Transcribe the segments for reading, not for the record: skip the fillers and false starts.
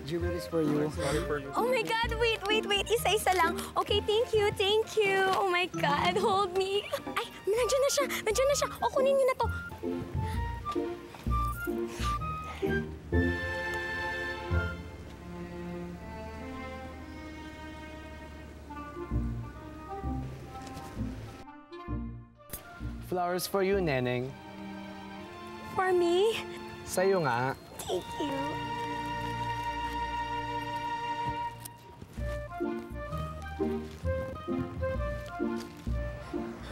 Jewelry is for you. Oh my God, wait. Isa-isa lang. Okay, thank you. Oh my God, hold me. Ay, nandiyan na siya. O, kunin niyo na to. Flowers for you, Neneng. For me? Sa'yo nga. Thank you.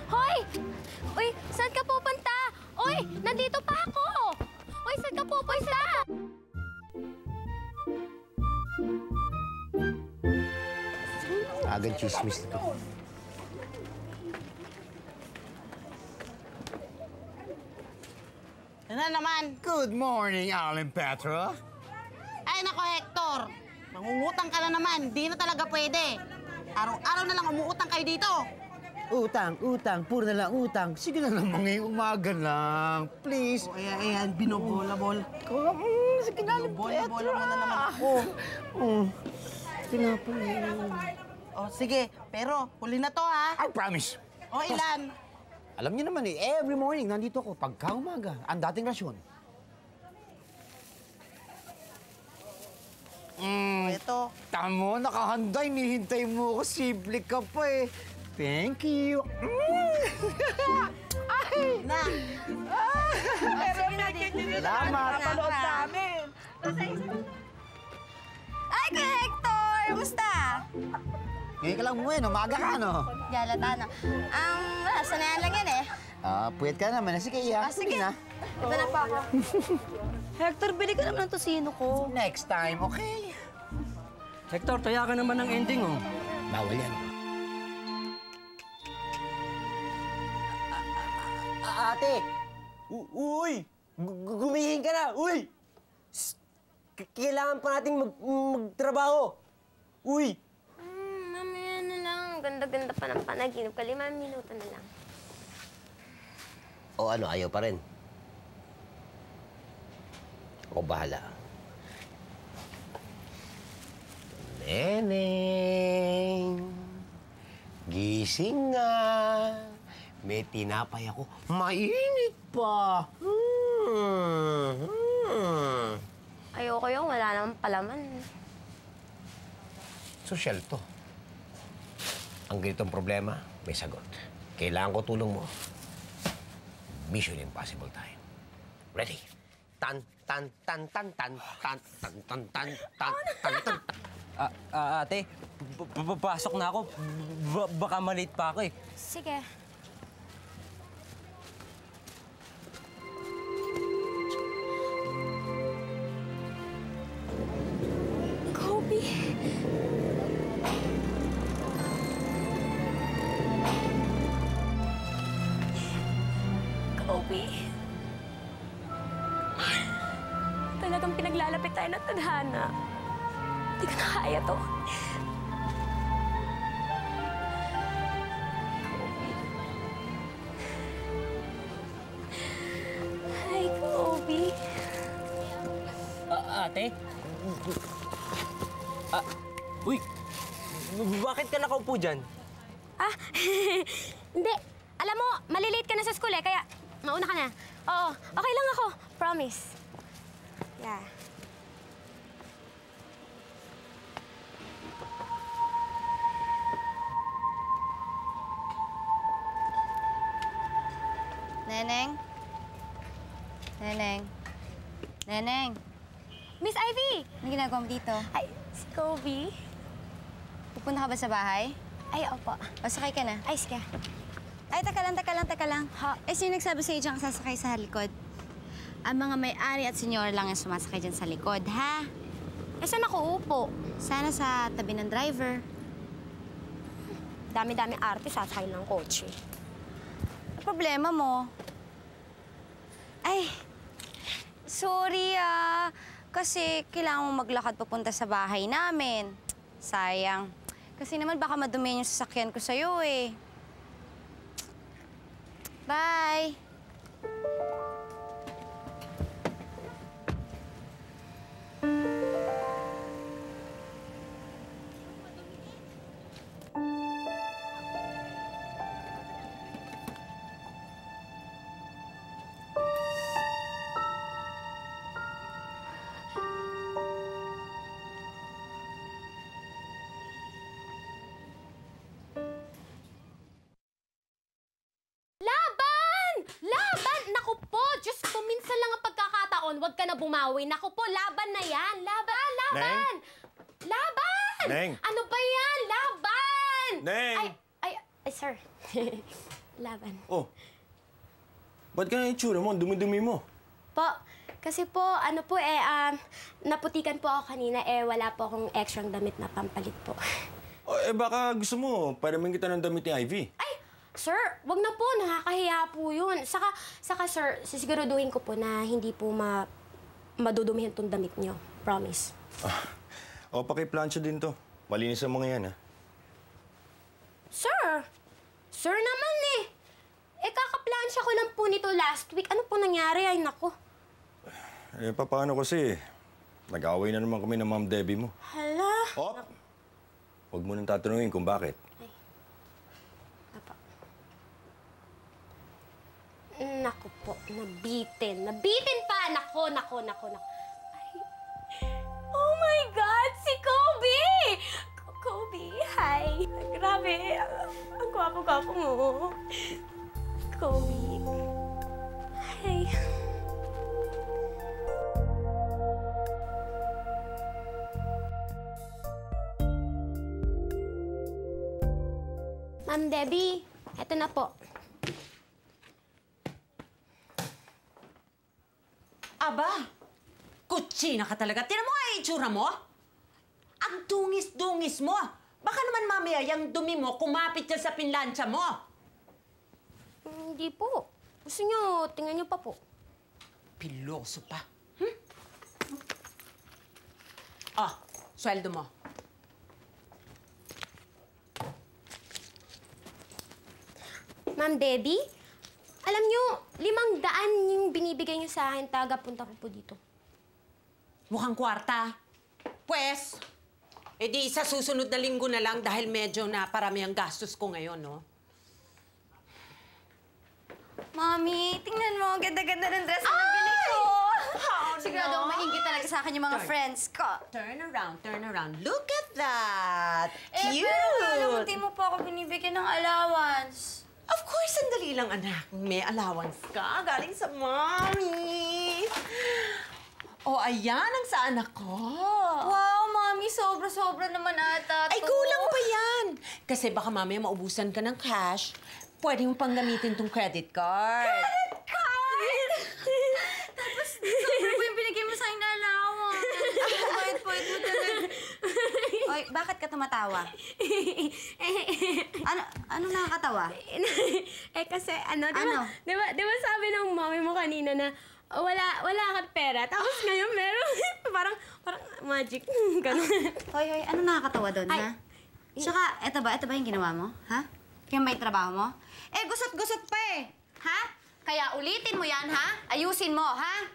Hoy! Uy, saan ka pupunta? Uy, nandito pa ako! Uy, saan ka pupunta? Agad chismis na to. Ano naman? Good morning, Alan Petro. Ay, nako, Hector. Mangungutang ka na naman. Di na talaga pwede. Araw-araw na lang umuutang kayo dito. Utang, puro na lang utang. Sige na naman ngayong umaga lang. Please. O, ayan, binobola-bola. Sige na, Alan Bola mo na naman ako. Pinapalala. O, sige. Pero, huli na to, ha? I promise. O, ilan? Alam niyo naman every morning nandito ako pagka umaga. Ang dating rasyon. O, ito. Tamo, nakahanda. Hinihintay mo ako. Simple ka pa eh. Thank you. Ay! Na. Salamat. Napanood namin. Ay, Kuya Hector! Kumusta? Ngayon ka lang umuwi, umaga ka, no? Galata na. Wala, sanayan lang yan eh. Puyat ka naman. Sige, iya. Sige. Na. Ito na pa ako. Hector, bili ka naman ng tosino ko. Next time, okay? Hector, taya ka naman ng ending, oh. Bawal yan. Ate! Uy! Gumihin ka na! Uy! Kailangan pa nating magtrabaho! Uy! Mamaya na lang. Ganda-ganda pa ng panaginip ka. 5 minuto na lang. O ano, ayaw pa rin? Ako bahala. Neneng! Gising nga! May tinapay ako. Mainit pa! Ayoko yung wala namang palaman. Sosyal to. Ang ganitong problema, may sagot. Kailangan ko tulong mo. Mission impossible tayo. Ready? Tan, tan, tan, tan, tan, tan, tan, tan, tan, tan, tan, tan. Ate, papasok na ako. Baka malate pa ako, eh. Sige. Kobe. Kobe. Talagang pinaglalapit tayo ng tadhana. Hindi ko na kaya to. Hi, Kobe. Ate? Uy! Bakit ka nakaupo dyan? Ah, hindi. Alam mo, malilate ka na sa school eh, kaya mauna ka na. Oo, okay lang ako. Promise. Yeah. Neneng? Neneng? Neneng? Miss Ivy! Anong ginagawa mo dito? Ay, si Kobe. Pupunta ka ba sa bahay? Ay, opo. O, sakay ka na. Ay, sige. Ay, teka lang. Ha? Sino nagsabi sa'yo dyan ka sasakay sa likod? Ang mga may-ari at senyor lang yung sumasakay dyan sa likod, ha? Saan ako upo? Sana sa tabi ng driver. Dami-dami artist sasakay ng kotse. Ano problema mo? Ay, sorry kasi kailangan mo maglakad papunta sa bahay namin. Sayang. Kasi naman baka madumi yung sasakyan ko sa'yo eh. Bye! taon, huwag ka na bumawi. Naku po, laban na yan. Laban! Laban! Laban! Neng! Ano ba yan? Laban! Neng! Ay, sir. Laban. Oh. Ba't ganyan yung itsura mo? Ang dumi-dumi mo. Po, kasi po, ano po naputikan po ako kanina, wala po akong extra damit na pampalit po. Oh, baka gusto mo, pwede kita ng damit ni Ivy. Ay, sir, wag na po, nakakahiya po yun. Saka sir, sisiguraduhin ko po na hindi po madudumihan tong damit nyo. Promise. O, pakiplansya din to. Malinis ang mga yan, ha? Sir! Sir naman kakaplansya ko lang po nito last week. Ano po nangyari? Ay, nako. Paano kasi? Nag-away na naman kami ng Ma'am Debbie mo. Hala. Hop! Huwag mo nang tatanungin kung bakit. Ay. Apa. Naku po, nabitin. Nabitin pa! Nako. Ay. Oh my God! Si Kobe! Kobe, hi! Grabe, ang gwapo-gwapo mo. Kobe. Hi. Ma'am Debbie, eto na po. Aba, kutsina ka talaga. Tinan mo nga yung itsura mo. Ang dungis-dungis mo. Baka naman mamaya yung dumi mo kumapit dyan sa pinlansya mo. Hindi po. Gusto nyo, tingnan nyo pa po. Piloso pa. Ah, sweldo mo. Ma'am Debbie, alam nyo, 500 yung binibigay nyo sa akin, taga-punta ko po dito. Mukhang kwarta. Pwes, edi sa susunod na linggo na lang dahil medyo na parami ang gastos ko ngayon, no? Mami, tingnan mo. Ganda-ganda ng dress na nabili ko. Sigurado akong maingit talaga sa akin yung mga friends ko. Turn around. Look at that! Cute! Pero alam mo pa ako binibigyan ng allowance. Of course, sandali lang, anak. May allowance ka. Galing sa mommy. Oh, ayan ang sa anak ko. Wow, Mami, sobra-sobra naman ata to. Ay, kulang pa yan. Kasi baka mamaya maubusan ka ng cash. Pwede mo pang gamitin tong credit card. Credit card! Tapos, sobra po yung binigay mo sa akin na allowance. Point mo talaga. Oy, bakit ka tumatawa? Ano nakakatawa? Kasi di ba sabi ng mommy mo kanina na wala ka pera, tapos ngayon meron, parang magic, gano'n. Hoy, ano nakakatawa doon, Ay. ha? Tsaka, eto ba yung ginawa mo, ha? Yan ba yung trabaho mo? Gusot-gusot pa eh, ha? Kaya ulitin mo yan, ha? Ayusin mo, ha?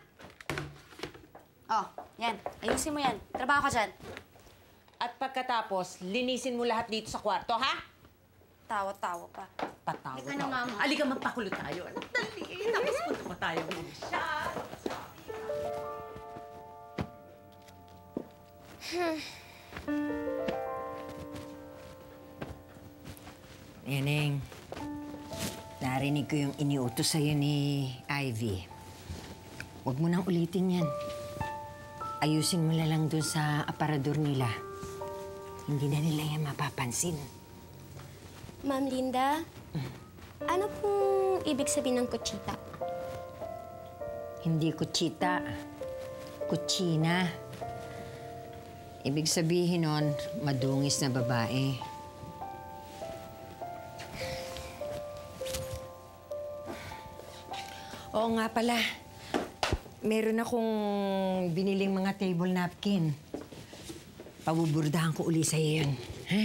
Oh, yan. Ayusin mo yan. Trabaho ka dyan. At pagkatapos, linisin mo lahat dito sa kwarto, ha? Tawa-tawa pa. Patawa. Halika na, Mama. Halika, magpakulo tayo. Dali, tapos punta pa tayo ng siya. Neneng, narinig ko yung iniutos sa'yo ni Ivy. Huwag mo nang ulitin yan. Ayusin mo na lang dun sa aparador nila. Hindi na nila yan mapapansin. Ma'am Linda, ano pong ibig sabihin ng kutsita? Hindi kutsita, kutsina. Ibig sabihin nun, madungis na babae. Oo nga pala. Meron akong biniling mga table napkin. Pabuburdahan ko uli sa'yo yun. Ha?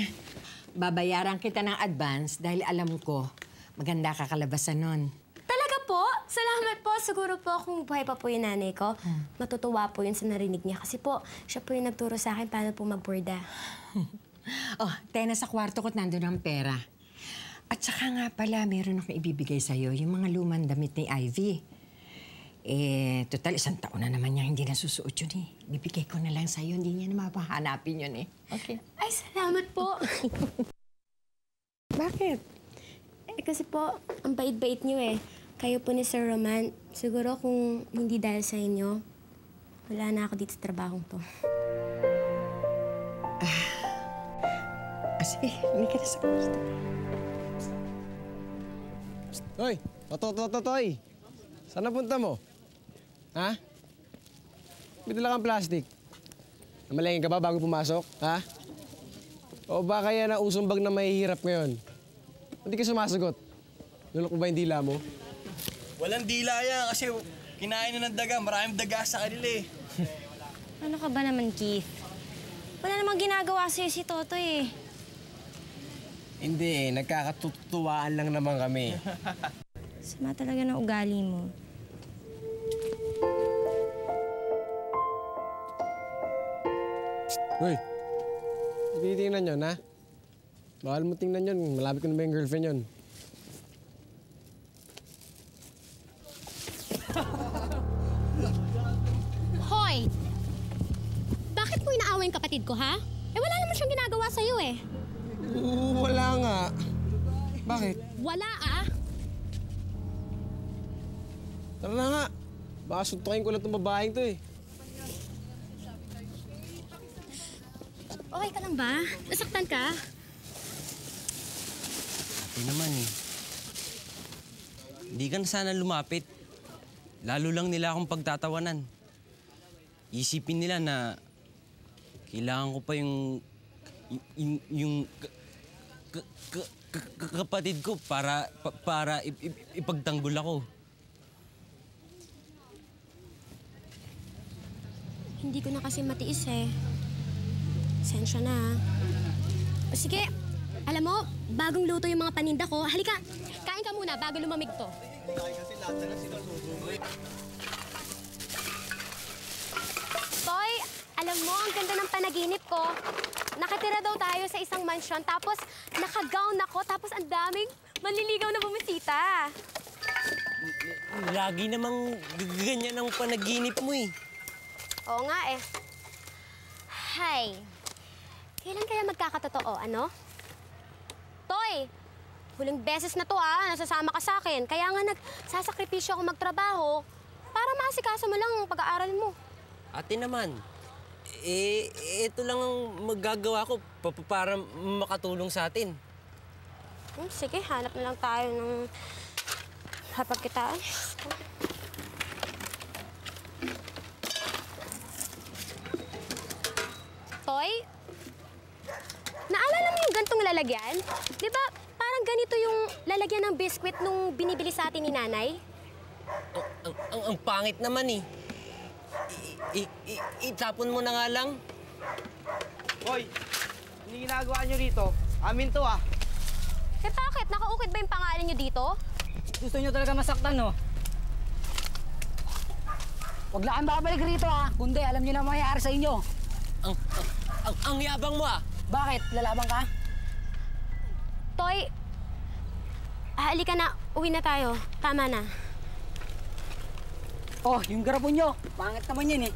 Babayaran kita ng advance dahil alam ko maganda ka kalabasan nun. Talaga po? Salamat po. Siguro po kung buhay pa po yung nanay ko, matutuwa po yun sa narinig niya. Kasi po, siya po yung nagturo sa akin paano po magburda. Oh, tayo na sa kwarto ko't nandun ang pera. At saka nga pala, meron akong ibibigay sa'yo, yung mga lumang damit ni Ivy. Total, 1 taon na naman niya hindi nasusuot yun eh. Bibigay ko na lang sa'yo, hindi niya na mapahanapin yun eh. Okay. Ay, salamat po. Bakit? Kasi po, ang bait-bait niyo eh. Kayo po ni Sir Roman, siguro kung hindi dahil sa inyo, wala na ako dito sa trabahong to. Sige, hindi ka na sa kwarto. Hoy! Totoy! Saan napunta mo? Ha? May dala kang plastic. Namalengin ka ba bago pumasok? Ha? O ba kaya na usong bag na mahihirap ngayon? Hindi ka sumasagot. Lulok mo ba yung dila mo? Walang dila yan kasi kinain na ng daga. Maraming daga sa kanila eh. Ano ka ba naman, Keith? Wala namang ginagawa sa'yo si Totoy eh. Hindi, nagkakatutuwaan lang naman kami. Sama talaga ng ugali mo. Hoy! Tinitingnan yun, ha? Bawal mo tingnan yun. Malapit ko na ba yung girlfriend yun? Hoy! Bakit mo inaaway yung kapatid ko, ha? Eh, wala naman siyang ginagawa sa'yo, eh. Wala nga. Bakit? Wala, ah. Tara na nga. Baka suntukin ko lang itong babaeng to, eh. Okay ka lang ba? Nasaktan ka? Ate naman eh. Hindi ka na sana lumapit. Lalo lang nila akong pagtatawanan. Isipin nila na kailangan ko pa yung kapatid ko para ipagtanggol ako. Hindi ko na kasi matiis, eh. Sensya na, ah. O sige, alam mo, bagong luto yung mga paninda ko. Halika, kain ka muna bago lumamig to. Toy, alam mo, ang ganda ng panaginip ko. Nakatira daw tayo sa isang mansyon, tapos naka-gown ako, tapos ang daming manliligaw na bumisita. Lagi namang ganyan ang panaginip mo eh. Oo nga eh. Hay, kailan kaya magkakatotoo, ano? Toy, huling beses na to nasasama ka sa akin. Kaya nga nagsasakripisyo ako magtrabaho para maasikaso mo lang ang pag-aaral mo. Ate naman, ito lang ang magagawa ko para makatulong sa atin. Sige, hanap na lang tayo ng hapagkitaan. Toy, naalala mo yung gantong lalagyan? Di ba parang ganito yung lalagyan ng biskwit nung binibili sa atin ni Nanay? Ang pangit naman eh. Itapon mo na nga lang. Hoy, ano ginagawa nyo rito? Amin to, ah. Eh bakit? Nakaukit ba yung pangalan nyo dito? Gusto nyo talaga masaktan, no? Huwag lang kang babalik rito, ha? Kundi alam nyo na mangyayari sa inyo. Ang yabang mo, ah. Bakit? Lalaban ka? Toy, halika na. Uwi na tayo. Tama na. Oh, yung garapon nyo. Pangit naman yun, eh.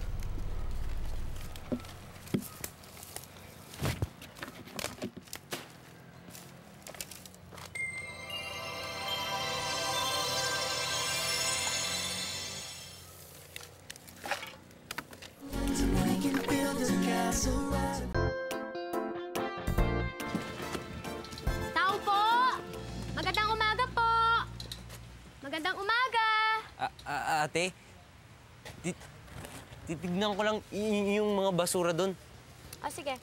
Tao po! Magandang umaga po! Magandang umaga! Ate, titignan ko lang yung mga basura doon. Sige.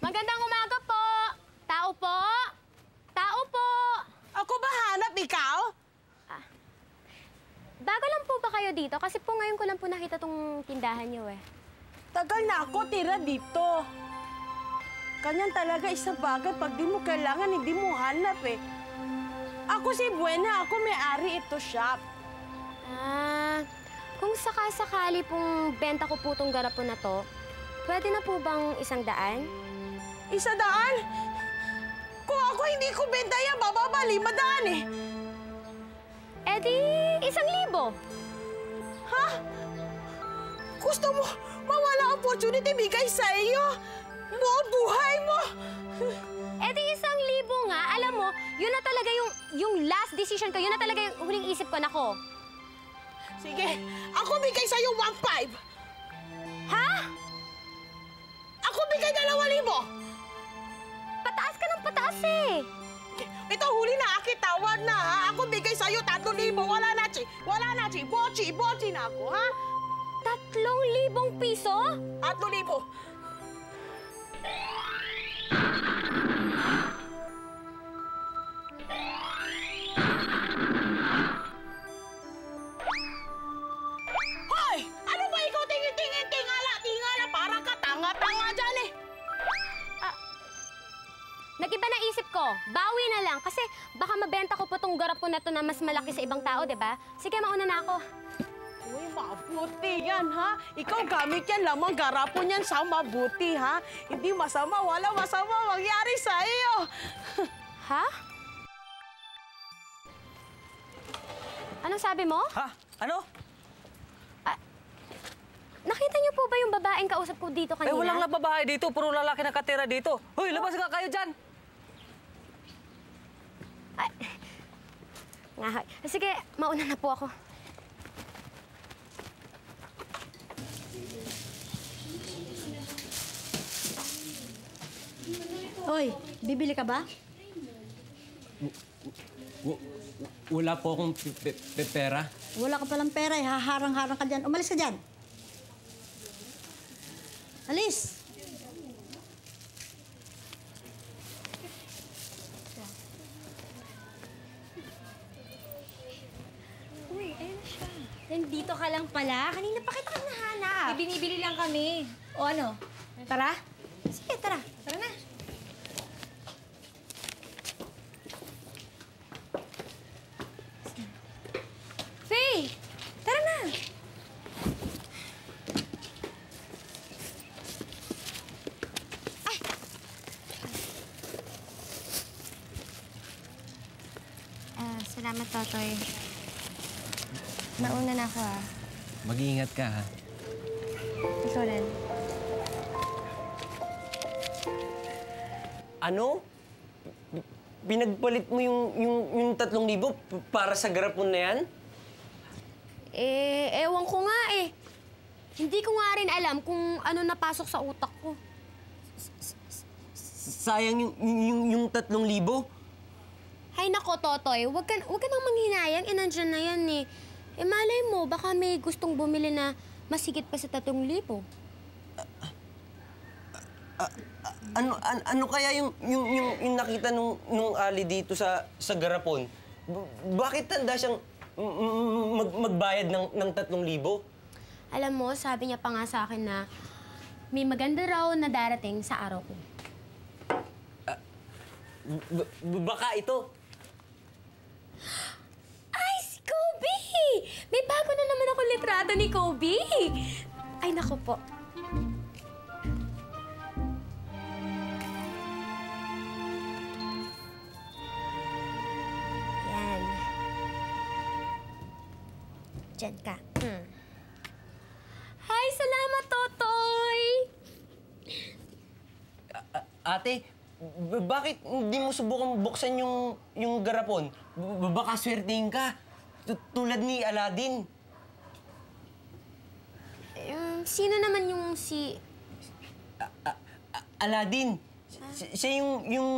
Magandang umaga po! Tao po! Tao po! Ako ba hanap ikaw? Bago lang po ba kayo dito? Kasi po ngayon ko lang po nakita tong tindahan niyo eh. Tagal na ako tira dito. Kanyan talaga isang bagay. Pag di mo kailangan, hindi mo hanap eh. Ako si Buena. Ako may-ari ito shop. Kung sakasakali pong benta ko po tong garapon na to, pwede na po bang 100? 100? Kung ako hindi ko benta yan, bababa 500 eh. Eh di, 1,000. Ha? Gusto mo mawala opportunity bigay sa iyo? Buong buhay mo? Eh di 1,000 nga. Alam mo, yun na talaga yung last decision ko. Yun na talaga yung huling isip ko. Nako. Sige, ako bigay sa'yo 1,500. Ha? Ako bigay 2,000. Pataas ka ng pataas eh. Ito, huli na, Aki. Tawad na, ha? Ako bigay sa'yo 3,000. Wala na, Chi. Wala na, Chi. Bochi na ako, ha? 3,000 piso? 3,000. Hoy! Ano ba ikaw tingin-tingin? Tingala. Parang ka tanga-tanga dyan eh. Nag-iba na isip ko. Bawi na lang. Kasi baka mabenta ko po tong garapon na to na mas malaki sa ibang tao, di ba? Sige, mauna na ako. Uy, mabuti yan, ha? Ikaw gamit yan lamang garapon yan sa mabuti, ha? Hindi masama, wala masama mangyari sa iyo. Ha? Anong sabi mo? Ha? Ano? Nakita niyo po ba yung babaeng kausap ko dito kanina? Walang babae dito. Puro lalaki nakatira dito. Hoy, labas nga kayo dyan! Sige, mauna na po ako. Hoy, bibili ka ba? Wala po akong pera. Wala ka palang pera eh. Haharang-harang ka dyan. Umalis ka dyan. Alis! Uy, ayun na siya. Nandito ka lang pala. Kanina pa kita nahanap. Binibili lang kami. O ano? Tara? Sige, tara. Tara na. Faye! Tara na! Salamat, Totoy. Nauna na ako, ah. Mag-iingat ka, ha? Ikaw rin. Ano? Pinagpalit mo yung 3,000 para sa garapon na yan? Ewan ko nga eh. Hindi ko nga rin alam kung ano napasok sa utak ko. Sayang yung 3,000. Hay nako, Totoy. Huwag ka nang manghinayang. Nandyan na yan eh. Malay mo, baka may gustong bumili na mas higit pa sa 3,000. Ano kaya yung nakita nung Ali dito sa garapon? Bakit tanda siyang magbayad ng 3,000? Alam mo, sabi niya pa nga sa akin na may maganda raw na darating sa araw ko. Baka ito. Ay, si Kobe! May bago na naman ako litrato ni Kobe. Ay, naku po. Yan. Diyan ka. Ay, salamat, Totoy! Ate, bakit hindi mo subukang buksan yung garapon? Baka swertihin ka. Tulad ni Aladdin. Sino naman yung si... Aladdin. Siya yung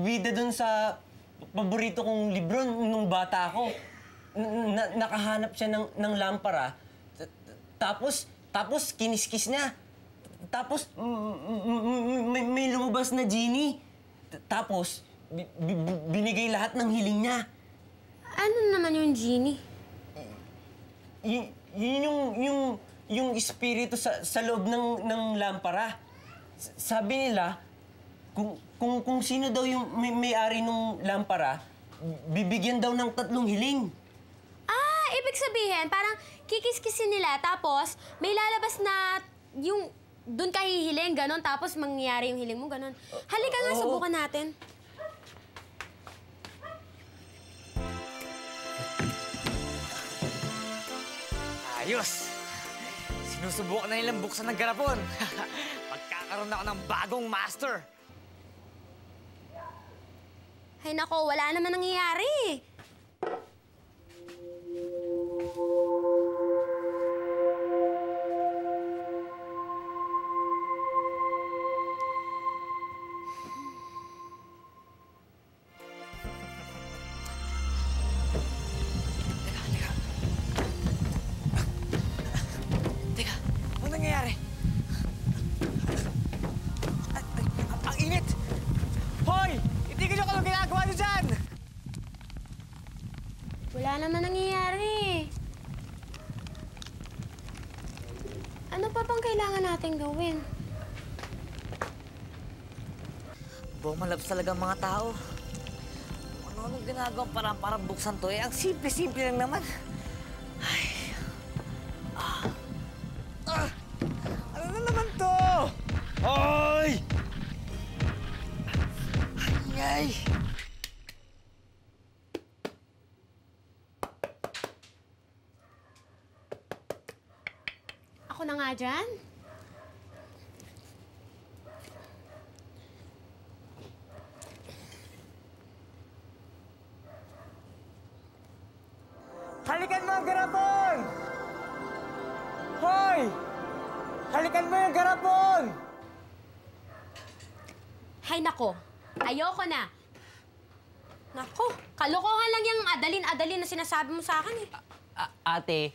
bida dun sa paborito kong libro nung bata ako. Nakahanap siya ng lampara. Tapos kiniskis niya. Tapos may lumabas na genie. Tapos binigay lahat ng hiling niya. Ano naman yung genie? Yun yung espiritu sa loob ng lampara. Sabi nila, kung sino daw yung may-ari ng lampara, bibigyan daw ng 3 hiling. Ah, ibig sabihin, parang kikiskisin nila, tapos may lalabas na yung doon ka hihiling, ganon, tapos mangyayari yung hiling mo, ganon. Halika nga, subukan natin. Ayos! Sinusubukan na nilang buksan ng garapon. Magkakaroon ako ng bagong master. Ay nako, wala naman nangyayari. natin gawin? Bumalabs talaga ang mga tao. Ano ginagawa para buksan to eh? Ang simple-simple lang naman. Ay. Ano na naman to? Ay! Ay! Ako na nga dyan. Halikan mo ang garapon! Hoy! Halikan mo yung garapon! Hay nako, ayoko na. Nako, kalokohan lang yung adalin-adalin na sinasabi mo sa akin eh. Ate,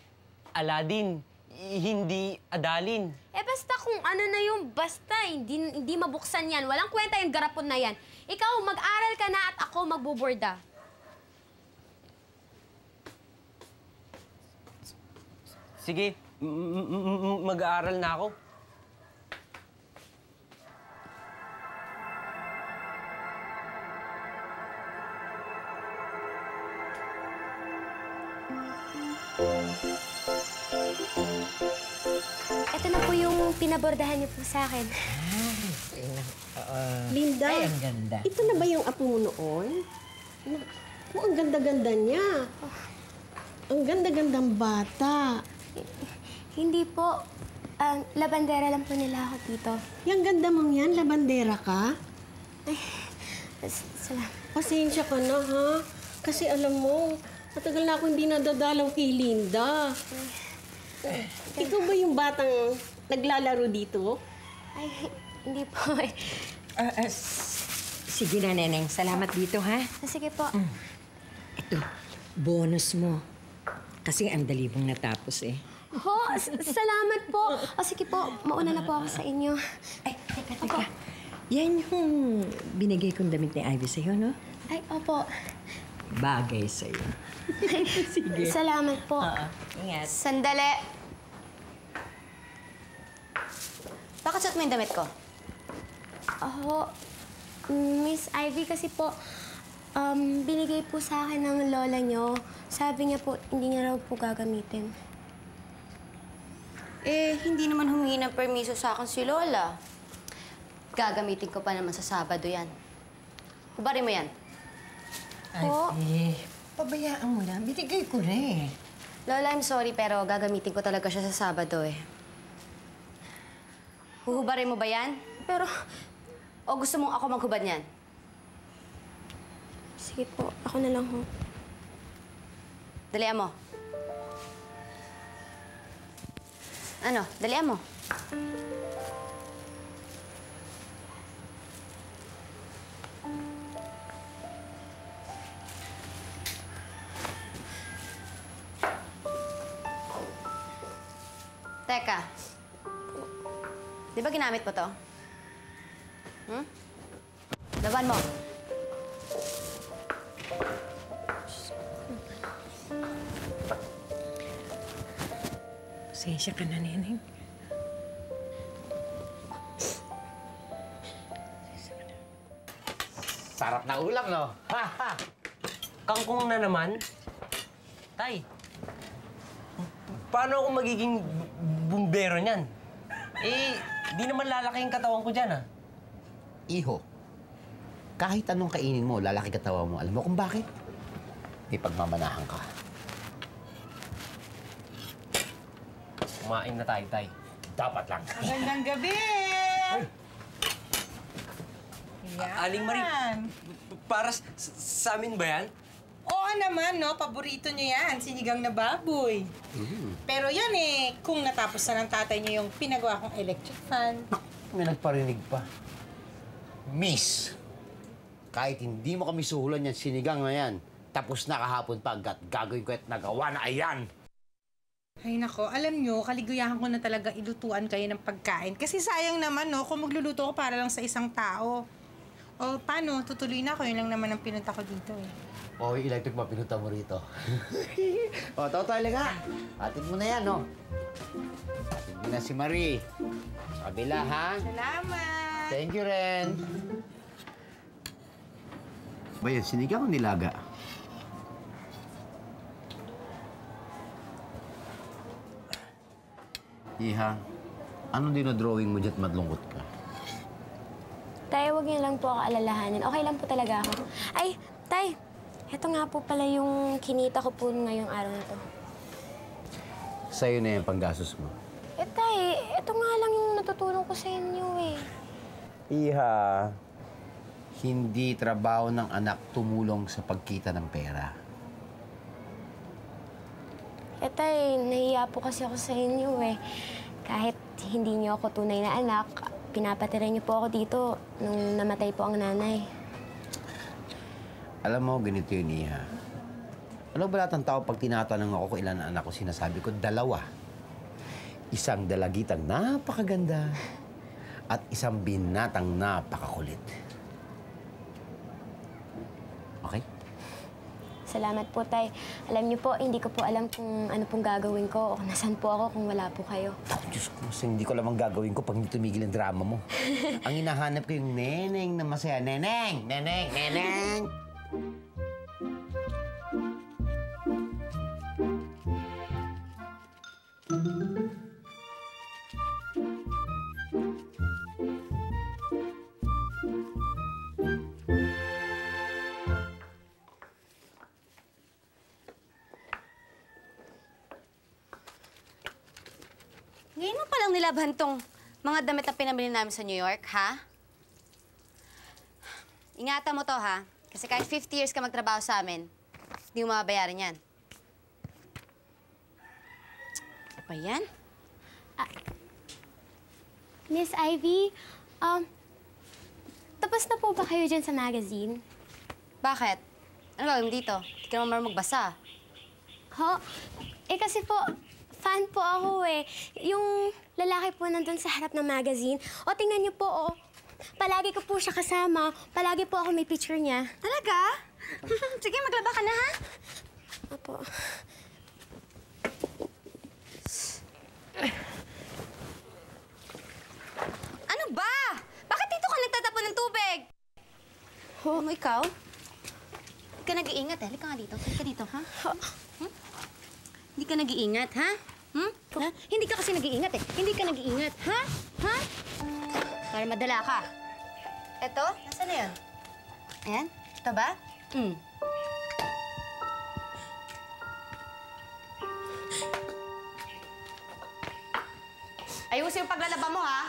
Aladdin, hindi Adalin. Eh basta kung ano na yung basta, hindi mabuksan yan. Walang kwenta yung garapon na yan. Ikaw, mag-aral ka na at ako magbuborda. Sige, mag-aaral na ako. Ito na po yung pinabordahan niyo po sa akin. Linda, Ay, ang ganda. ito na ba yung apo mo noon? Naku, ang ganda-ganda niya. Ang ganda-gandang bata. Hindi po. Labandera lang po nila ako dito. Yung ganda mong yan, labandera ka? Ay, salamat. Pasensya ka na, ha? Kasi alam mo, matagal na ako hindi nadadalaw kay Linda. Ikaw ba yung batang naglalaro dito? Ay, hindi po eh. Sige na, Neneng. Salamat dito, ha? Sige po. Ito, bonus mo. Kasi ang dali mong natapos, eh. Ho, salamat po. O sige po, mauna na po ako sa inyo. Ay, teka. Yan yung binigay kong damit ni Ivy sa'yo, no? Ay, opo. Bagay sa'yo. Sige. Salamat po. Ingat. Sandali. Bakit suot mo yung damit ko? Miss Ivy kasi po, binigay po sa akin ng lola niyo. Sabi niya po, hindi niya raw po gagamitin. Eh, hindi naman humingi ng permiso sa akin si Lola. Gagamitin ko pa naman sa Sabado yan. Hubarin mo yan. Ivy, pabayaan mo na. Binigay ko na, eh. Lola, I'm sorry, pero gagamitin ko talaga siya sa Sabado, eh. Huhubarin mo ba yan? Pero, O gusto mong ako maghubad niyan? sige po, ako na lang ho. Dalian mo. Ano? Dalian mo. Teka. Di ba ginamit mo to? Laban mo. Pasensya ka na, Neneng. Sarap na ulam, no? Kangkong na naman. Tay, paano ako magiging bumbero niyan? Eh, di naman lalaki yung katawan ko dyan, ah. Iho, kahit anong kainin mo, lalaki katawan mo. Alam mo kung bakit? May pagmamanahan ka. Kumain na tayo, Tay. Dapat lang. Magandang gabi! Aling Marie, para sa amin ba yan? Oo naman, no? Paborito niyo yan, sinigang na baboy. Pero yan eh, kung natapos na ng tatay niyo yung pinagawa kong electric fan. May nagparinig pa. Miss, kahit hindi mo kami suhulan yan, sinigang na yan, tapos na kahapon pa agad, gagawin ko at nagawa na ayan. Ay nako, alam nyo, kaligayahan ko na talaga ilutuan kayo ng pagkain. Kasi sayang naman, no, kung magluluto ko para lang sa isang tao. O paano, tutuloy na ako, yun lang naman ang pinunta ko dito eh. O, electric mapinunta mo rito. O, totoo talaga. Atin mo na yan, no? Hindi na si Marie. Sa kabila, ha? Salamat! Thank you, Ren. Ba yan, sinigang o nilaga? Iha, anong dinodrawing mo dyan madlungkot ka? Tay, huwag niyo lang po ako alalahanin. Okay lang po talaga ako. Ay, Tay, eto nga po pala yung kinita ko po ngayong araw na to. Sa'yo na yung panggastos mo. Eh, Tay, eto nga lang yung natutulong ko sa inyo eh. Iha, hindi trabaho ng anak tumulong sa pagkita ng pera. Eh, Tay, nahiya po kasi ako sa inyo eh. Kahit hindi niyo ako tunay na anak, pinapatira niyo po ako dito nung namatay po ang nanay. Alam mo, ganito yun, Iha. Alam ba lahat ng tao pag tinatanong ako kung ilan ang anak ko, sinasabi ko, 2. Isang dalagitang napakaganda at isang binatang napakakulit. Okay? Salamat po, Tay. Alam niyo po, hindi ko po alam kung ano pong gagawin ko o nasaan po ako kung wala po kayo. Oh, Diyos ko, hindi ko alam ang gagawin ko pag hindi tumigil ang drama mo. Ang hinahanap ko yung neneng na masaya. Neneng! Neneng! Neneng! Ngayon mo palang nilabhan tong mga damit na pinamili namin sa New York, ha? Ingatan mo to, ha? Kasi kahit 50 years ka magtrabaho sa amin, hindi mo mababayaran yan. Ano ba yan? Miss Ivy, tapos na po ba kayo dyan sa magazine? Bakit? Ano gagawin dito? Hindi ka naman marunong magbasa. Ho? Eh kasi po, fan po ako eh. Yung lalaki po nandun sa harap ng magazine. O, tingnan niyo po, oh. Palagi ko po siya kasama. Palagi po ako may picture niya. Talaga? Sige, maglaba ka na, ha? Opo. Ano ba? Bakit dito ka nagtatapon ng tubig? Ano ikaw? Hindi ka nag-iingat, eh. Halika nga dito. Halika dito, ha? Hindi ka nag-iingat, ha? Ha? Hindi ka kasi nag-iingat, eh. Hindi ka nag-iingat, ha? Ha? Para madala ka. Eto? Nasaan na yun? Ayan? Ito ba? Ayusin yung paglalaba mo, ha?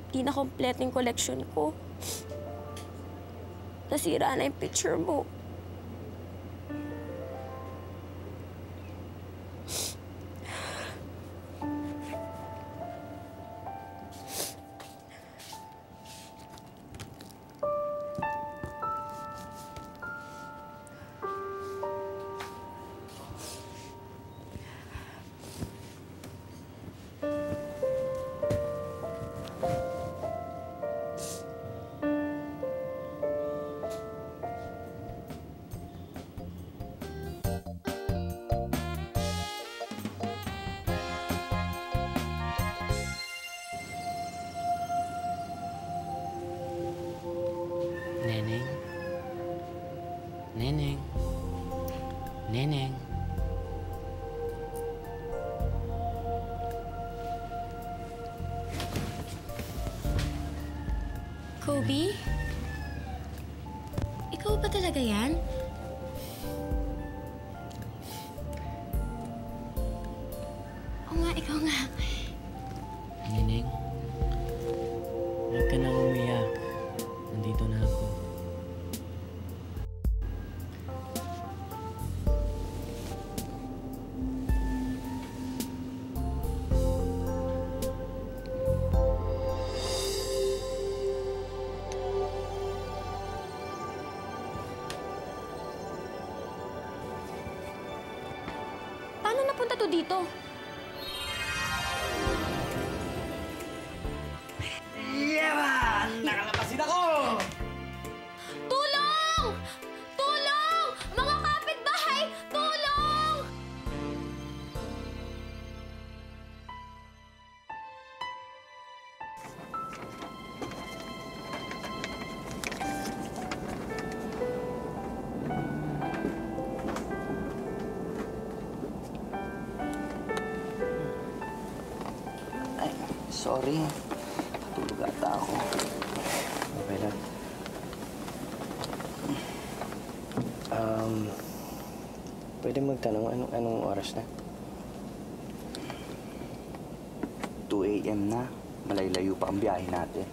Di na complete yung collection ko. Nasira na yung picture mo. Neneng. Neneng. Neneng. Kobe? Ikaw ba talaga yan? Oo nga, ikaw nga. Neneng. Huwag ka na umiyak. Nandito na ako. Paano napunta to dito? Yeah! Nakalapasin ako! Sorry. Tulog ata ako. Okay lang. Pwede magtanong anong oras na? 2 a.m. na. Malaylayo pa ang biyahe natin.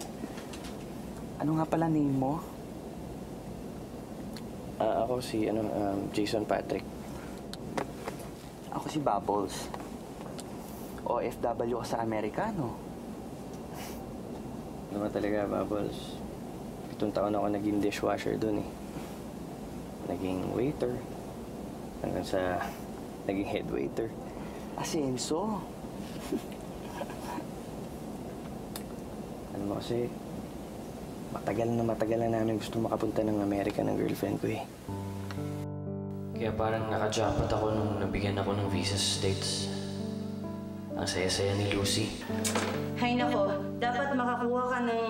Ano nga pala name mo? Ako si Jason Patrick. Ako si Bubbles. OFW ka sa Amerika, no? Ano talaga, Bubbles? 7 taon ako naging dishwasher dun eh. Naging waiter. Hanggang sa naging head waiter. Asenso. Ano mo kasi, matagal na namin gusto makapunta ng Amerika ng girlfriend ko eh. Kaya parang naka-jackpot ako nung nabigyan ako ng visa sa States. Ang saya-saya ni Lucy. Hay nako, dapat makakuha ka ng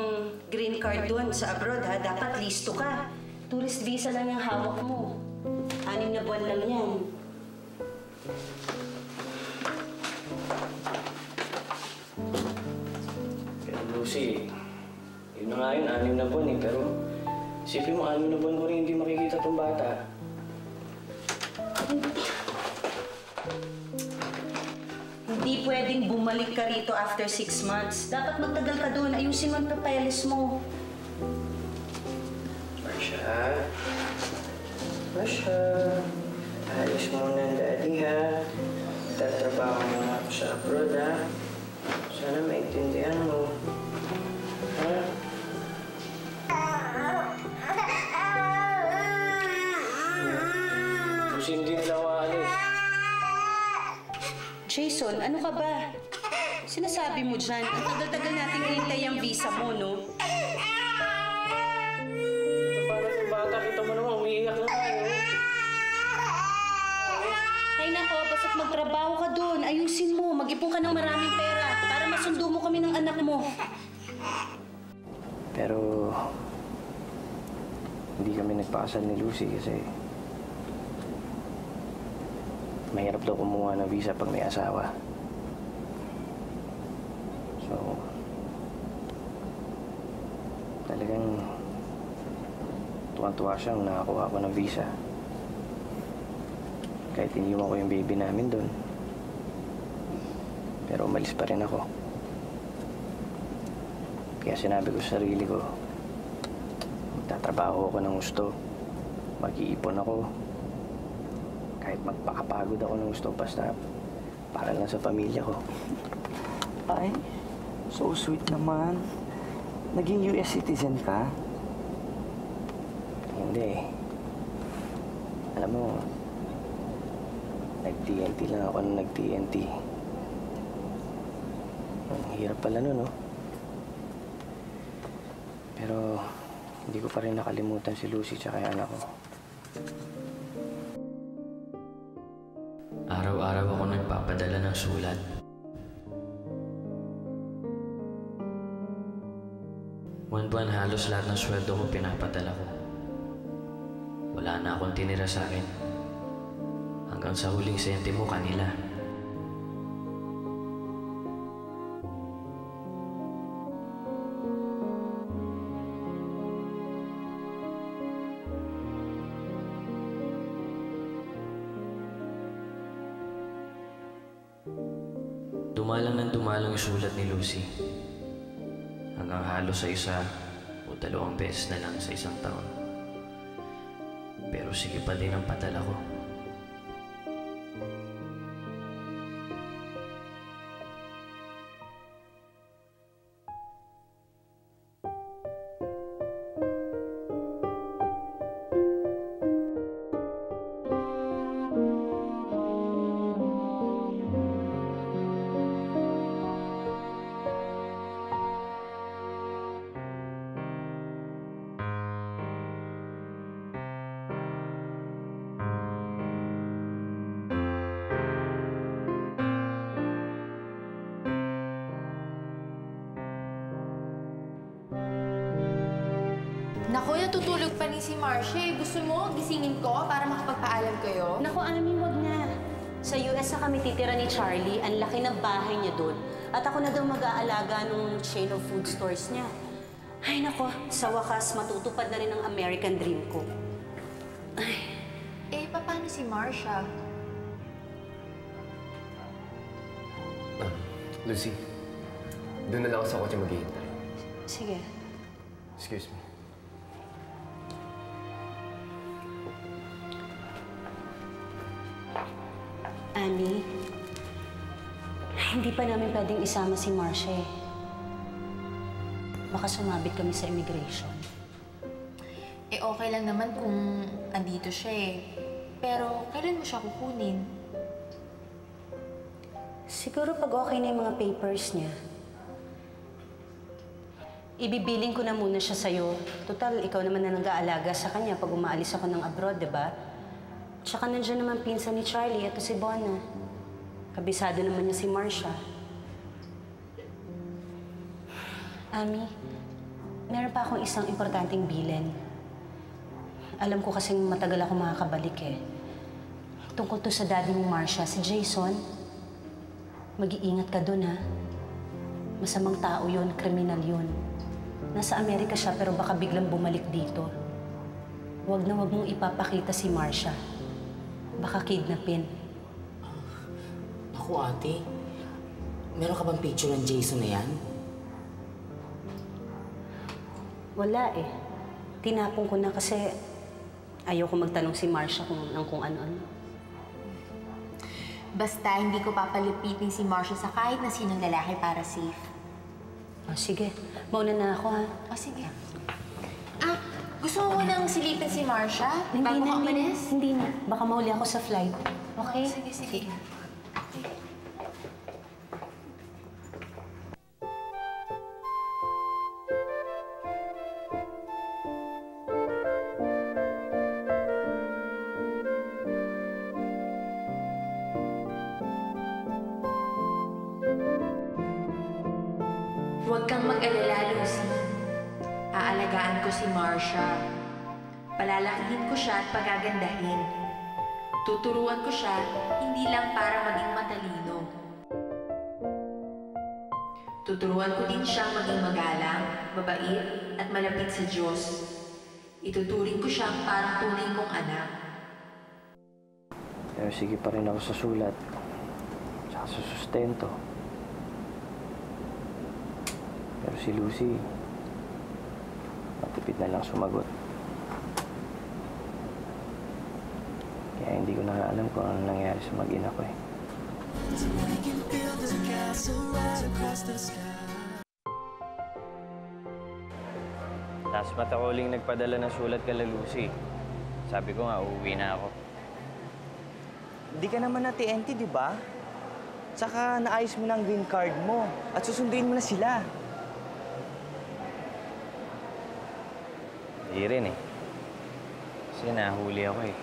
green card doon sa abroad ha. Dapat listo ka. Tourist visa lang yung hawak mo. 6 na buwan lang yan. Pero Lucy, yun na nga yun, 6 na buwan eh. Pero isipin mo, 6 na buwan ko rin hindi makikita tong bata. Hindi pwedeng bumalik ka rito after 6 months. Dapat magtagal ka doon. Ayusin mo ang papeles mo. Marsha, ayos muna ang daddy ha. Tatrabaho muna ako sa abroad ha. Sana maintindihan mo. Ha? Kasi hindi nila ako alis. Jason, ano ka ba? Sinasabi mo dyan, ang tagal-tagal natin hinintay ang visa mo, no? Paano yung bata? Kita mo naman, umiiyak na tayo. Ay nako, basta't magtrabaho ka doon. Ayusin mo, mag-ipon ka ng maraming pera para masundo mo kami ng anak mo. Pero hindi kami nagpakasal ni Lucy kasi mahirap daw kumuha ng visa pag may asawa. So, talagang tuwan-tuwa siyang nakakuha ko ng visa. Kahit iniwan ko yung baby namin doon. Pero umalis pa rin ako. Kaya sinabi ko sa sarili ko, magtatrabaho ako ng gusto. Mag-iipon ako. Kahit magpakapagod ako ng gusto, basta para lang sa pamilya ko. Ay, so sweet naman. Naging US citizen ka? Hindi. Alam mo, nag-TNT lang ako nung nag-TNT. Ang hirap pala nun, no? Pero hindi ko pa rin nakalimutan si Lucy tsaka yung anak ko. Araw-araw ako nagpapadala ng sulat. Buwan-buwan halos lahat ng sweldo ko pinapadala ko. Wala na akong tinira sa akin. Hanggang sa huling sentimo kanila. Dumalang yung sulat ni Lucy. Hanggang halos sa 1 o 2 beses na lang sa 1 taon. Pero sige pa din ang padala ko. Naku, natutulog pa rin si Marcia. Gusto mo gisingin ko para makapagpaalam kayo? Naku, Ami, wag na. Sa US na kami titira ni Charlie. Ang laki ng bahay niya doon. At ako na daw mag-aalaga ng chain of food stores niya. Ay nako, sa wakas matutupad na rin ang American dream ko. Eh, paano si Marcia? Lucy, doon na lang ako sa kotse maghihintay. Sige. Excuse me. Annie, hindi pa namin pwedeng isama si Marcia eh. Baka sumabit kami sa immigration. Eh, okay lang naman kung andito siya eh. Pero, kailan mo siya kukunin? Siguro pag okay na yung mga papers niya. Ibibiling ko na muna siya sa'yo. Total, ikaw naman na nag-aalaga sa kanya pag umaalis ako ng abroad, diba? Tsaka nandiyan naman pinsan ni Charlie, ito si Bona. Kabisado naman niya si Marcia. Ami, meron pa akong isang importanteng bilin. Alam ko kasing matagal ako makakabalik eh. Tungkol to sa daddy mo, Marcia, si Jason. Mag-iingat ka dun, ha? Masamang tao yun, kriminal yun. Nasa Amerika siya pero baka biglang bumalik dito. Huwag na huwag mong ipapakita si Marcia. Baka kidnapin. Naku, ate. Meron ka bang picture ng Jason na yan? Wala eh. Tinapon ko na kasi ayaw ko magtanong si Marcia kung ano-ano. Basta hindi ko papalipitin si Marcia sa kahit na sinong lalaki para safe. Oh, sige. Mauna na ako, ha? O, sige. Ah, gusto mo nang silipin si Marcia? Bago ka umalis? Hindi na. Baka mahuli ako sa flight. Okay? Sige, sige. Huwag kang mag-alala, Lucy. Aalagaan ko si Marcia. Palalakihin ko siya at pagagandahin. Tuturuan ko siya, hindi lang para maging matalino. Tuturuan ko din siyang maging magalang, mabait, at malapit sa Diyos. Ituturing ko siyang parang tunay kong anak. Pero sige pa rin ako sa sulat. Tsaka sa sustento. Pero si Lucy, matipid na lang sumagot. Kaya hindi ko na alam kung ano nangyari sa mag-ina ko eh. Last month ako uling nagpadala ng sulat kay Lucy. Sabi ko nga, uuwi na ako. Hindi ka naman na TNT, di ba? Tsaka naayos mo na ang green card mo at susunduin mo na sila. Hindi rin eh. Kasi nahuli ako eh.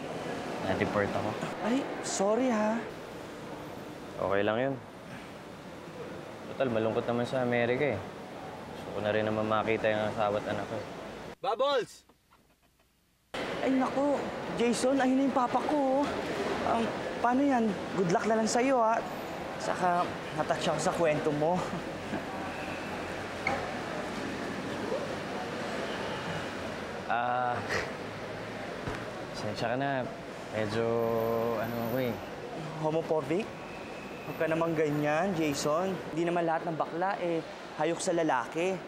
Na-deport ako. Ay, sorry ha. Okay lang yun. Total, malungkot naman sa Amerika eh. Gusto ko na rin naman makita yung asawa at anak ko eh. Bubbles! Ay naku, Jason, ayun na yung papa ko. Paano yan? Good luck na lang sa'yo ha. Saka, natouch ako sa kwento mo. Sensya ka na. Medyo, ako eh. Homophobic? Huwag ka naman ganyan, Jason. Hindi naman lahat ng bakla hayok sa lalaki.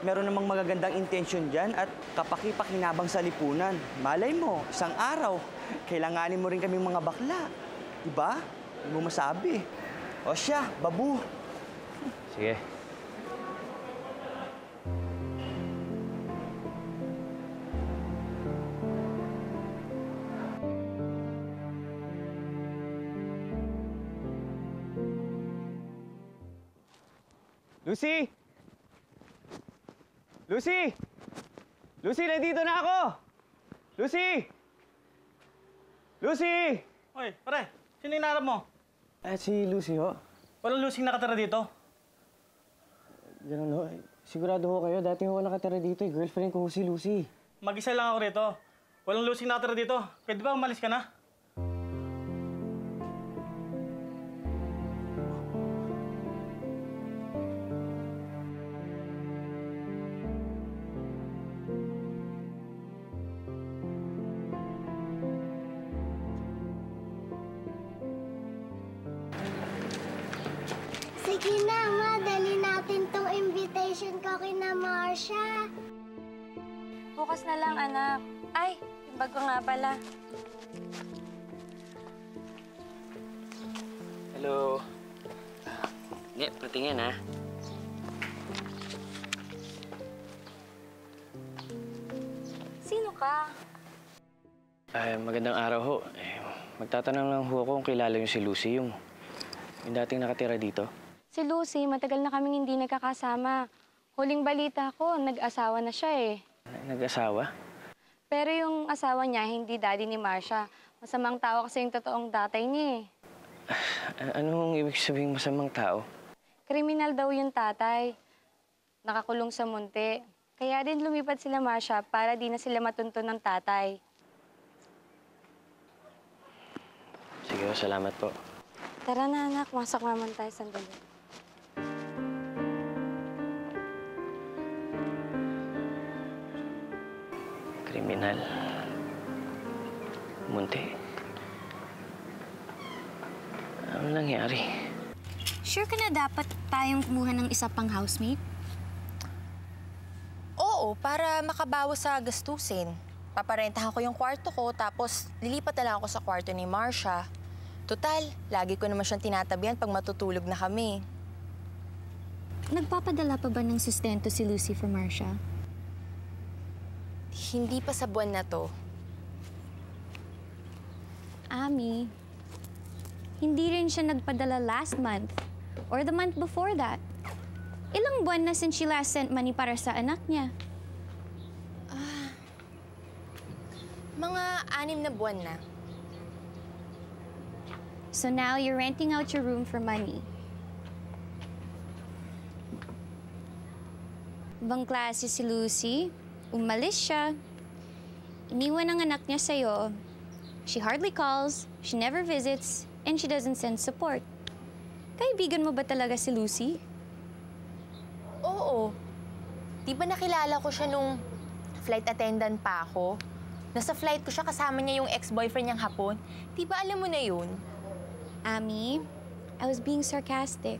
Meron namang magagandang intensyon dyan at kapaki-pakinabang sa lipunan. Malay mo, isang araw, kailanganin mo rin kaming mga bakla. Diba? Hindi mo masabi. O siya, babu. Sige. Lucy! Lucy! Lucy, nandito na ako! Lucy! Lucy! Oy, pare, sino yung narap mo? Si Lucy ho. Walang Lucy nakatira dito. Ganun ho. Sigurado ho kayo, dati ho nakatira dito eh. Girlfriend ko ho si Lucy. Mag-isa lang ako rito. Walang Lucy nakatira dito. Pwede ba umalis ka na? Ginama, dali natin tong invitation ko kina Marcia. Bukas na lang, anak. Ay, yung bag ko nga pala. Hello. Hindi, patingin ha. Sino ka? Magandang araw ho. Magtatanong lang ho ako kung kilala niyo si Lucy, yung dating nakatira dito. Si Lucy, matagal na kaming hindi nagkakasama. Huling balita ko, nag-asawa na siya eh. Nag-asawa? Pero yung asawa niya, hindi daddy ni Marcia. Masamang tao kasi yung totoong tatay niya eh. Anong ibig sabihin masamang tao? Kriminal daw yung tatay. Nakakulong sa munti. Kaya din lumipat sila Marcia para di na sila matuntun ng tatay. Sige, salamat po. Tara na anak, masok naman tayo sandali. Kriminal. Munti. Ano nangyari? Sure ka na dapat tayong kumuha ng isa pang housemate? Oo, para makabawas sa gastusin. Paparentahan ko yung kwarto ko, tapos lilipat na lang ako sa kwarto ni Marcia. Total, lagi ko naman siyang tinatabihan pag matutulog na kami. Nagpapadala pa ba ng sustento si Lucy for Marcia? Hindi pa sa buwan na to. Ami, hindi rin siya nagpadala last month or the month before that. Ilang buwan na since she last sent money para sa anak niya? Mga 6 na buwan na. So now you're renting out your room for money. Ibang klase si Lucy. Umalis siya. Iniwan ang anak niya sa'yo. She hardly calls, she never visits, and she doesn't send support. Kaibigan mo ba talaga si Lucy? Oo. Di ba nakilala ko siya nung flight attendant pa ako? Nasa flight ko siya, kasama niya yung ex-boyfriend niyang Hapon. Di ba alam mo na yun? Ami, I was being sarcastic.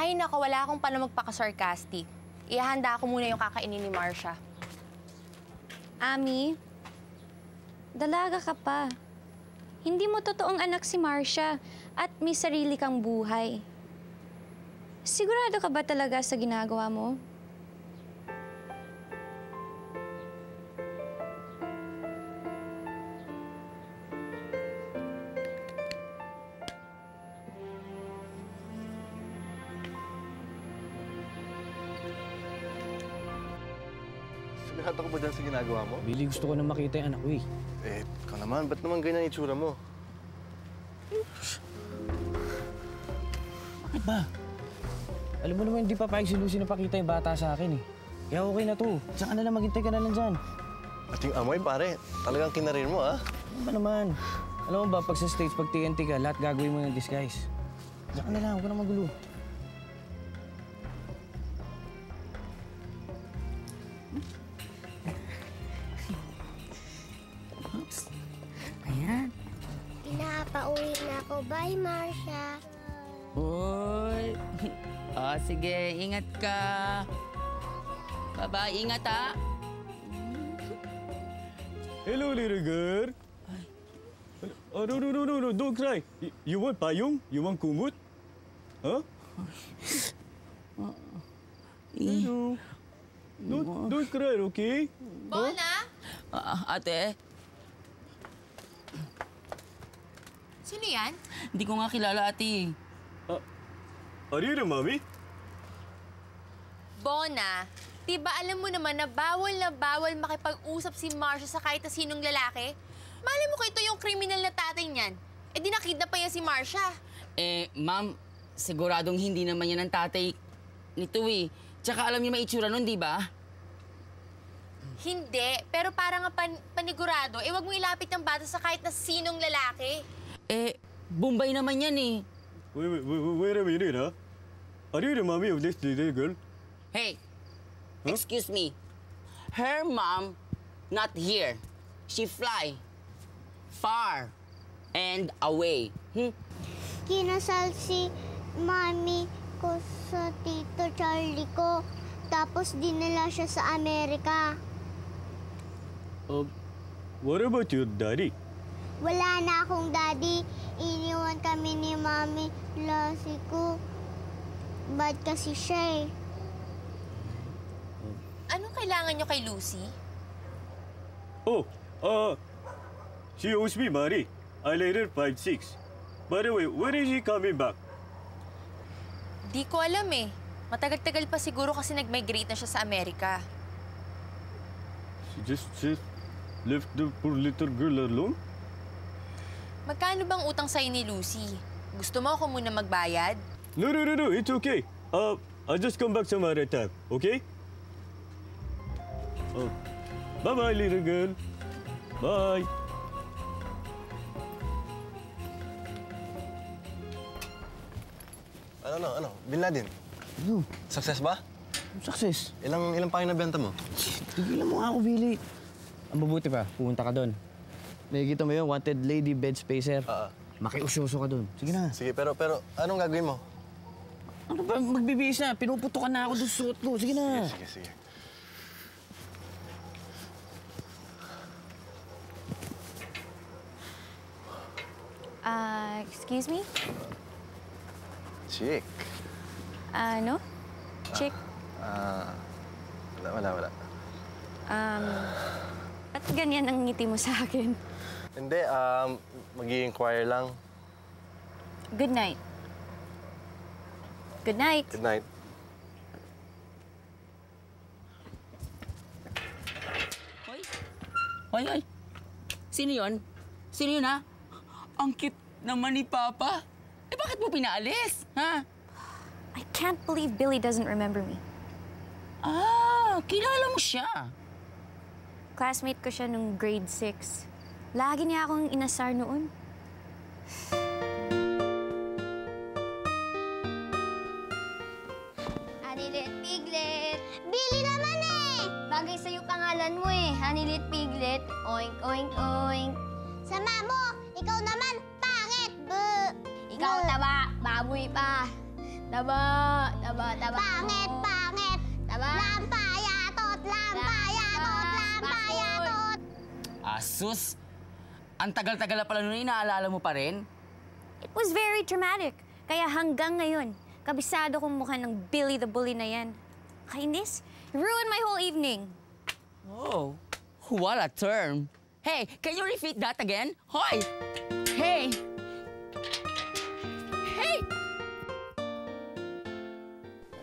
Hay nako, wala akong paano magpaka-sarcastic. Ihahanda ko muna yung kakainin ni Marcia. Ami, dalaga ka pa. Hindi mo totoong anak si Marcia at may sarili kang buhay. Sigurado ka ba talaga sa ginagawa mo? Sigurado ka ba dyan sa ginagawa mo? Billy, gusto ko na makita yung anak ko eh. Ikaw naman, ba't naman ganyan itsura mo? Bakit ba? Alam mo naman, hindi pa payag si Lucy na pakita yung bata sa akin eh. Kaya okay na to. Saan ka na lang, maghintay ka na lang dyan. At yung amoy, pare, talagang kinarir mo, ah. Ano ba naman? Alam mo ba, pag sa stage, pag TNT ka, lahat gagawin mo ng disguise. Diyan ka na lang, huwag ka na magulo. Ayan. Pinapauwi na ako. Bye, Marcia. Uy. Sige, ingat ka. Bye-bye, ingat ha. Hello, little girl. Oh, no, don't cry. You want payung? You want kumut? Huh? Hello. Don't cry, okay? Bona? Ate, Sino yan? hindi ko nga kilala ate. Are you the mommy? Bona, di ba alam mo naman na bawal makipag-usap si Marcia sa kahit na sinong lalaki? Malay mo ko ito yung kriminal na tatay niyan. Eh di nakidnap pa yan si Marcia. Ma'am, siguradong hindi naman yan ang tatay nito eh. Tsaka alam niyo maitsura nun, di ba? Hindi, pero parang panigurado, wag mo ilapit ng bata sa kahit na sinong lalaki. Bombay naman yan eh. Wait a minute, huh? Are you the mommy of this little girl? Hey, excuse me. Her mom not here. She fly far and away. Kinasal si mami ko sa Tito Charlie ko. Tapos dinala siya sa Amerika. What about your daddy? Wala na akong daddy. Iniwan kami ni Mami Lassie ko. Bad kasi siya eh. Anong kailangan nyo kay Lucy? Oh, she owes me money. I lent her 5-6. By the way, when is she coming back? Di ko alam eh. Matagal-tagal pa siguro kasi nag-migrate na siya sa Amerika. She just left the poor little girl alone? Magkano bang utang sa'yo ni Lucy? Gusto mo ako muna magbayad? No, it's okay. I'll just come back some other time, okay? Bye-bye, little girl. Bye. Ano? Bin Laden? Ano? Success ba? Success? Ilang pakin na benta mo? Tigilan mo nga ako, Billy. Ang mabuti pa, pumunta ka doon. Nakikita mo yun, wanted lady bed spacer. Makiusyoso ka doon. Sige na. Sige, pero anong gagawin mo? Ano ba, magbibihis na. Pinuputukan na ako doon sa suot ko. Sige na. Sige. Excuse me? Chick. Ano? Chick? Wala. Ba't ganyan ang ngiti mo sa akin? Hindi, mag-i-inquire lang. Good night. Good night. Good night. Hoy! Sino yun? Sino yun, ha? Ang cute naman ni Papa. Eh, bakit mo pinaalis, ha? I can't believe Billy doesn't remember me. Kilala mo siya. Classmate ko siya nung grade 6. Lagi niya akong inasar noon. Hanilit Piglet. Billy naman eh! Bagay sa'yo pangalan mo eh. Hanilit Piglet. Oink, oink, oink. Sama mo! Ikaw naman, pangit! Ikaw taba, baboy pa. Taba. Pangit! Taba. Lampayatot! Asus! Ang tagal-tagal na pala nun, inaalala mo pa rin? It was very dramatic. Kaya hanggang ngayon, kabisado kong mukha ng Billy the Bully na yan. Kainis, ruined my whole evening. Oh, what a term. Hey, can you repeat that again? Hoy! Hey!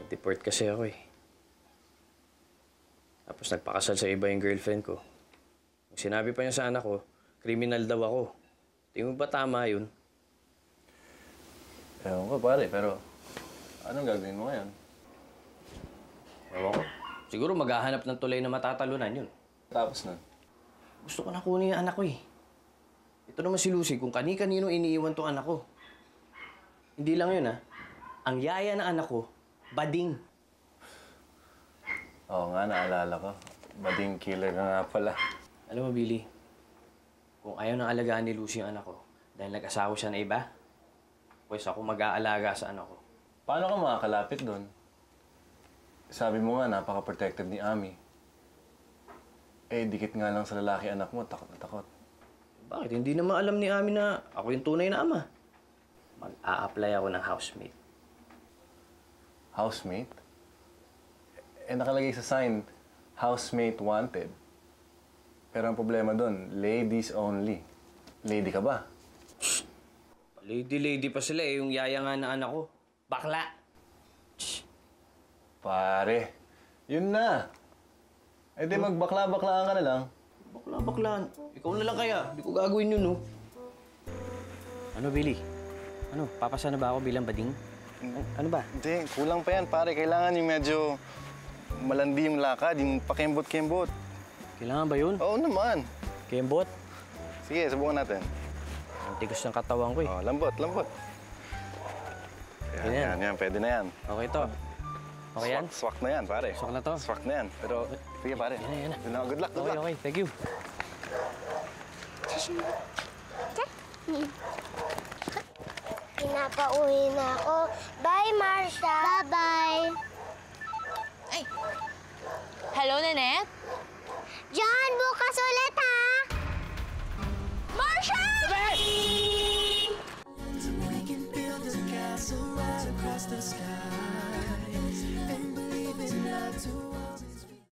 Deport kasi ako eh. Tapos nagpakasal sa iba yung girlfriend ko. Sinabi pa niya sa anak ko, kriminal daw ako. Tingin mo ba tama yun? Ewan ko, pare, pero anong gagawin mo ngayon? Ewan ko. Siguro maghahanap ng tulay na matatalunan yun. Tapos na. Gusto ko na kunin yung anak ko eh. Ito naman si Lucy, kung kani-kanino iniiwan tong anak ko. Hindi lang yun Ang yaya ng anak ko, bading. Oo nga, naalala ko. Bading killer ka nga pala. Alam mo, Billy, kung ayaw nang alagaan ni Lucy yung anak ko, dahil nag-asawa siya na iba, pues ako mag-aalaga sa anak ko. Paano ka makakalapit doon? Sabi mo nga, napaka-protective ni Ami. Eh, dikit nga lang sa lalaki anak mo, takot na takot. Bakit? Hindi naman alam ni Ami na ako yung tunay na ama. Mag-a-apply ako ng housemate. Housemate? Eh, nakalagay sa sign, housemate wanted. Pero ang problema doon, ladies only. Lady ka ba? Lady pa sila eh, yung yaya nga na anak ko. Bakla! Pare, yun na. Eh di magbakla-baklaan ka na lang. Bakla-baklaan? Ikaw na lang kaya. Hindi ko gagawin yun, no? Ano, Billy? Ano, papasa na ba ako bilang bading? Ano ba? Hindi, kulang pa yan, pare. Kailangan yung medyo malandi yung lakad, yung pakembot-kembot. Kailangan ba yun? Oo naman. Kembot? Sige, subukan natin. Ang tigas ng katawan ko eh. Oh, lambot. Yan. Pwede na yan. Okay to. Okay yan? Swak na yan, pare. Swak na to? Swak na yan. Pero, sige, pare. Yan na. Good luck. Okay. Thank you. Pinapauwi na ako. Bye, Marsha. Bye-bye. Ay! Hello, Nanette?